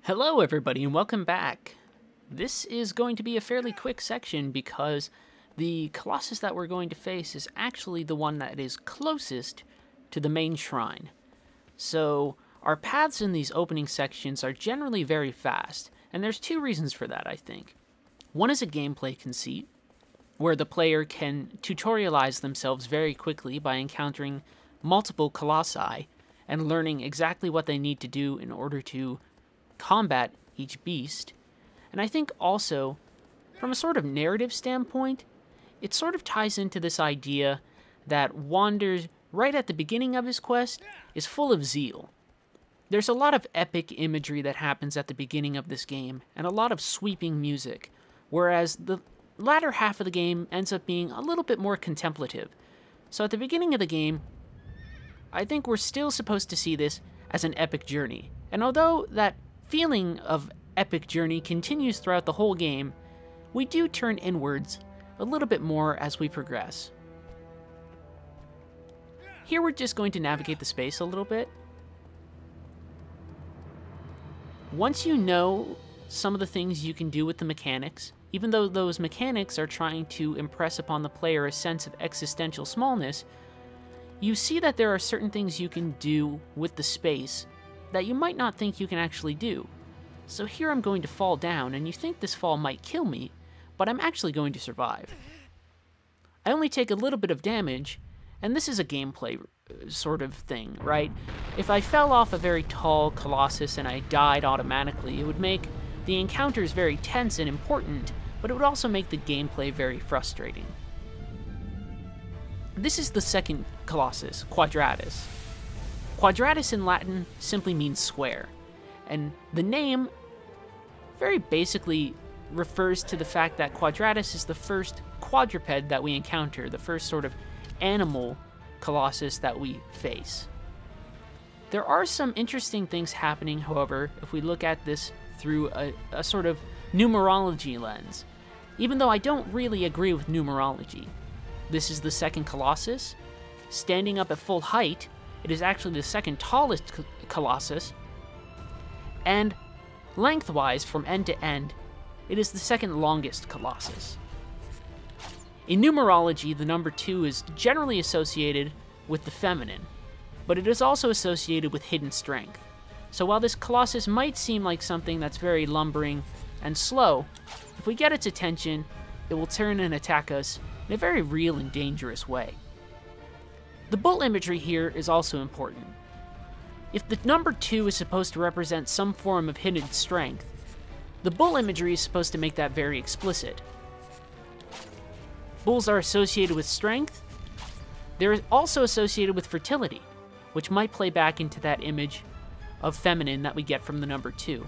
Hello everybody and welcome back. This is going to be a fairly quick section because the Colossus that we're going to face is actually the one that is closest to the main shrine. So our paths in these opening sections are generally very fast, and there's two reasons for that, I think. One is a gameplay conceit, where the player can tutorialize themselves very quickly by encountering multiple colossi and learning exactly what they need to do in order to combat each beast. And I think also, from a sort of narrative standpoint, it sort of ties into this idea that Wander's, right at the beginning of his quest, is full of zeal. There's a lot of epic imagery that happens at the beginning of this game, and a lot of sweeping music, whereas the latter half of the game ends up being a little bit more contemplative. So at the beginning of the game, I think we're still supposed to see this as an epic journey. And although that feeling of epic journey continues throughout the whole game, we do turn inwards a little bit more as we progress. Here we're just going to navigate the space a little bit. Once you know some of the things you can do with the mechanics, even though those mechanics are trying to impress upon the player a sense of existential smallness, you see that there are certain things you can do with the space that you might not think you can actually do. So here I'm going to fall down, and you think this fall might kill me, but I'm actually going to survive. I only take a little bit of damage, and this is a gameplay sort of thing, right? If I fell off a very tall Colossus and I died automatically, it would make the encounters very tense and important, but it would also make the gameplay very frustrating. This is the second Colossus, Quadratus. Quadratus in Latin simply means square, and the name very basically refers to the fact that Quadratus is the first quadruped that we encounter, the first sort of animal Colossus that we face. There are some interesting things happening, however, if we look at this through a sort of numerology lens, even though I don't really agree with numerology. This is the second Colossus. Standing up at full height, it is actually the second tallest Colossus, and lengthwise from end to end, it is the second longest Colossus. In numerology, the number 2 is generally associated with the feminine, but it is also associated with hidden strength. So while this Colossus might seem like something that's very lumbering and slow, if we get its attention, it will turn and attack us in a very real and dangerous way. The bull imagery here is also important. If the number 2 is supposed to represent some form of hidden strength, the bull imagery is supposed to make that very explicit. Bulls are associated with strength. They're also associated with fertility, which might play back into that image of feminine that we get from the number 2.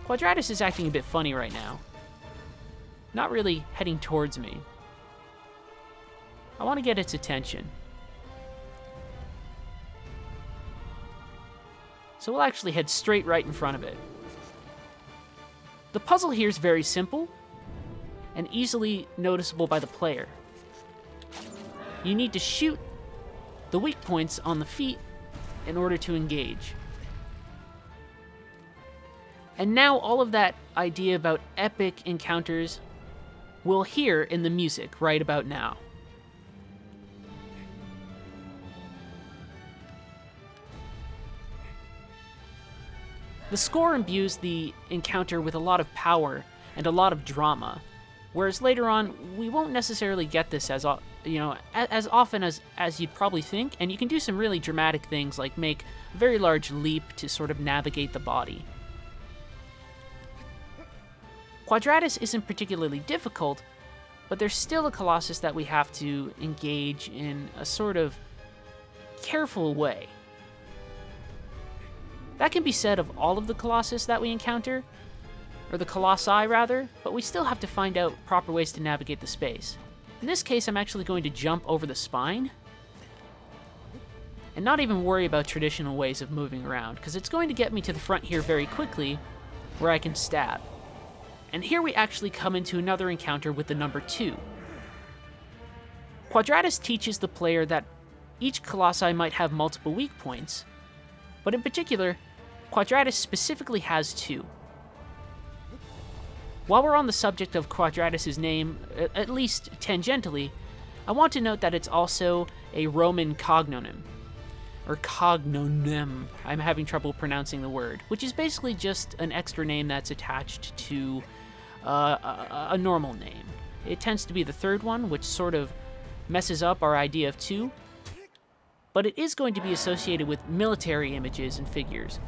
Quadratus is acting a bit funny right now. Not really heading towards me. I want to get its attention. So we'll actually head straight right in front of it. The puzzle here is very simple and easily noticeable by the player. You need to shoot the weak points on the feet in order to engage. And now all of that idea about epic encounters we'll hear in the music right about now. The score imbues the encounter with a lot of power and a lot of drama, whereas later on we won't necessarily get this as often as you'd probably think, and you can do some really dramatic things like make a very large leap to sort of navigate the body. Quadratus isn't particularly difficult, but there's still a Colossus that we have to engage in a sort of careful way. That can be said of all of the Colossus that we encounter, or the Colossi rather, but we still have to find out proper ways to navigate the space. In this case, I'm actually going to jump over the spine, and not even worry about traditional ways of moving around, because it's going to get me to the front here very quickly, where I can stab. And here we actually come into another encounter with the number 2. Quadratus teaches the player that each Colossi might have multiple weak points, but in particular, Quadratus specifically has two. While we're on the subject of Quadratus' name, at least tangentially, I want to note that it's also a Roman cognomen, or cognomen, I'm having trouble pronouncing the word, which is basically just an extra name that's attached to a normal name. It tends to be the third one, which sort of messes up our idea of two, but it is going to be associated with military images and figures,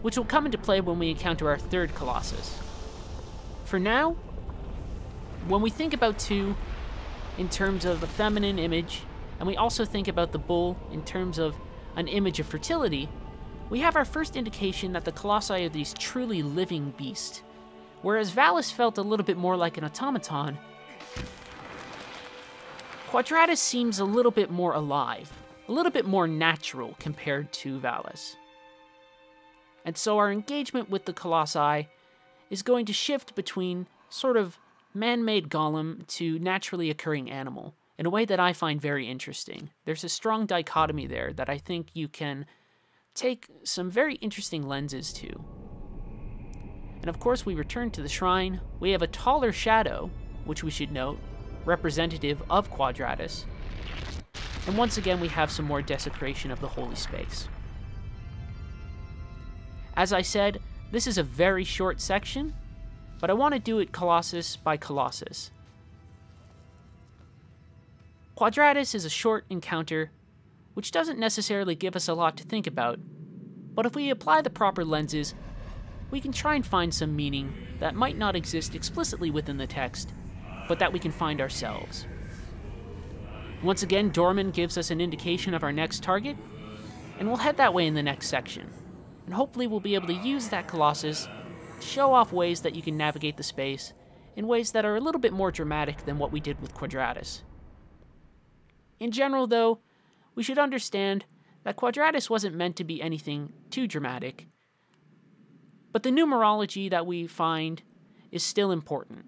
which will come into play when we encounter our third Colossus. For now, when we think about two in terms of a feminine image, and we also think about the bull in terms of an image of fertility, we have our first indication that the Colossi are these truly living beasts. Whereas Valus felt a little bit more like an automaton, Quadratus seems a little bit more alive, a little bit more natural compared to Valus. And so our engagement with the Colossi is going to shift between sort of man-made golem to naturally occurring animal in a way that I find very interesting. There's a strong dichotomy there that I think you can take some very interesting lenses to. And of course, we return to the shrine. We have a taller shadow, which we should note, representative of Quadratus. And once again, we have some more desecration of the holy space. As I said, this is a very short section, but I want to do it Colossus by Colossus. Quadratus is a short encounter, which doesn't necessarily give us a lot to think about, but if we apply the proper lenses, we can try and find some meaning that might not exist explicitly within the text, but that we can find ourselves. Once again, Dorman gives us an indication of our next target, and we'll head that way in the next section. And hopefully we'll be able to use that Colossus to show off ways that you can navigate the space in ways that are a little bit more dramatic than what we did with Quadratus. In general, though, we should understand that Quadratus wasn't meant to be anything too dramatic, but the numerology that we find is still important.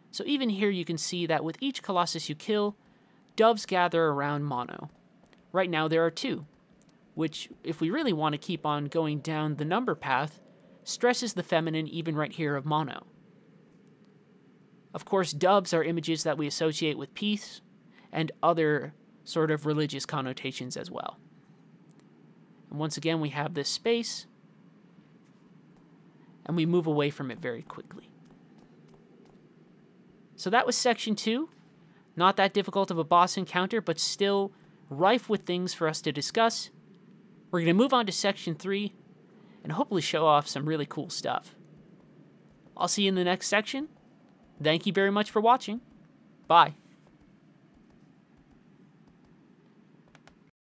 So even here you can see that with each Colossus you kill, doves gather around Mono. Right now there are 2. Which, if we really want to keep on going down the number path, stresses the feminine even right here of Mono. Of course, doves are images that we associate with peace and other sort of religious connotations as well. And once again, we have this space, and we move away from it very quickly. So that was section 2. Not that difficult of a boss encounter, but still rife with things for us to discuss. We're going to move on to section 3 and hopefully show off some really cool stuff. I'll see you in the next section. Thank you very much for watching. Bye.